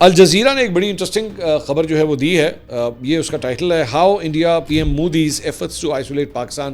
Al Jazeera نے ایک بڑی انٹرسٹنگ خبر جو ہے وہ دی ہے. یہ اس کا ٹائٹل ہے how India P M Modi's efforts to isolate Pakistan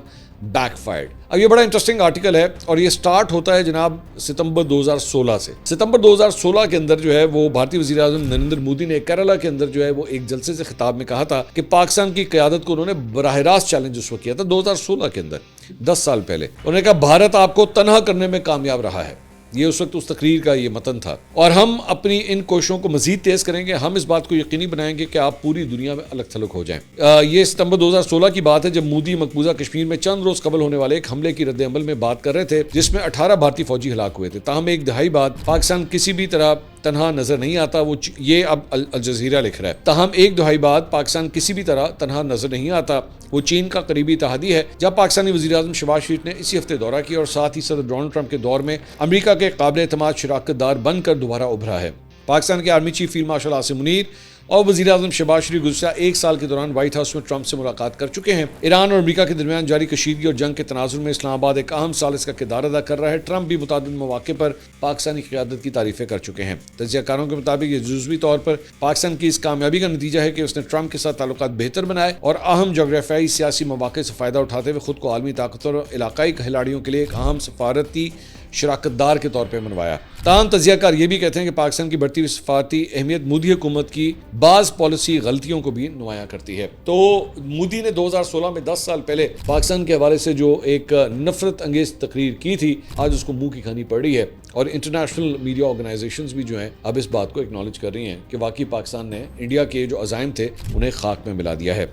back fired. اب یہ بڑا انٹرسٹنگ آرٹیکل ہے اور یہ سٹارٹ ہوتا ہے جناب ستمبر 2016 سے. ستمبر 2016 کے اندر جو ہے وہ بھارتی وزیر اعظم نریندر مودی نے کیرلا کے اندر جو ہے وہ ایک جلسے سے خطاب میں کہا تھا کہ پاکستان کی قیادت کو انہوں نے براہ راست چیلنج اس وقت کیا تھا 2016 کے اندر 10 سال پہلے. انہوں نے کہا بھارت آپ کو تنہا کرنے میں کامیاب رہا ہے. یہ اس وقت اس تقریر کا یہ متن تھا اور ہم اپنی ان کوششوں کو مزید تیز کریں گے. ہم اس بات کو یقینی بنائیں گے کہ آپ پوری دنیا میں الگ تھلگ ہو جائیں. یہ ستمبر 2016 کی بات ہے جب مودی مقبوضہ کشمیر میں چند روز قبل ہونے والے ایک حملے کی رد عمل میں بات کر رہے تھے جس میں 18 بھارتی فوجی ہلاک ہوئے تھے. تاہم ایک دہائی بعد پاکستان کسی بھی طرح تنہا نظر نہیں آتا. وہ یہ اب الجزیرہ لکھ رہا ہے تاہم ایک دہائی بعد پاکستان کسی بھی طرح تنہا نظر نہیں آتا. وہ چین کا قریبی اتحادی ہے. جب پاکستانی وزیر اعظم شہباز شریف نے اسی ہفتے دورہ کیا اور ساتھ ہی صدر ڈونلڈ ٹرمپ کے دور میں امریکہ کے قابل اعتماد شراکت دار بن کر دوبارہ ابھرا ہے. پاکستان کے army chief field marshal Asim Munir اور وزیر اعظم شہباز شریف گزشتہ ایک سال کے دوران وائٹ ہاؤس میں ٹرمپ سے ملاقات کر چکے ہیں. ایران اور امریکہ کے درمیان جاری کشیدگی اور جنگ کے تناظر میں اسلام آباد ایک اہم ثالث کا کردار ادا کر رہا ہے. ٹرمپ بھی متعدد مواقع پر پاکستانی قیادت کی تعریفیں کر چکے ہیں. تجزیہ کاروں کے مطابق یہ جزوی طور پر پاکستان کی اس کامیابی کا نتیجہ ہے کہ اس نے ٹرمپ کے ساتھ تعلقات بہتر بنائے اور اہم جغرافیائی سیاسی مواقع سے فائدہ اٹھاتے ہوئے خود کو عالمی طاقتور اور علاقائی کھلاڑیوں کے لیے ایک اہم سفارتی شراکت دار کے طور پہ منوایا. تاہم تجزیہ کار یہ بھی کہتے ہیں کہ پاکستان کی بڑھتی ہوئی سفارتی اہمیت مودی حکومت کی بعض پالیسی غلطیوں کو بھی نمایاں کرتی ہے. تو مودی نے 2016 میں 10 سال پہلے پاکستان کے حوالے سے جو ایک نفرت انگیز تقریر کی تھی آج اس کو منہ کی کھانی پڑ رہی ہے اور انٹرنیشنل میڈیا آرگنائزیشنز بھی جو ہیں اب اس بات کو اکنالج کر رہی ہیں کہ واقعی پاکستان نے انڈیا کے جو عزائم تھے انہیں خاک میں ملا دیا ہے.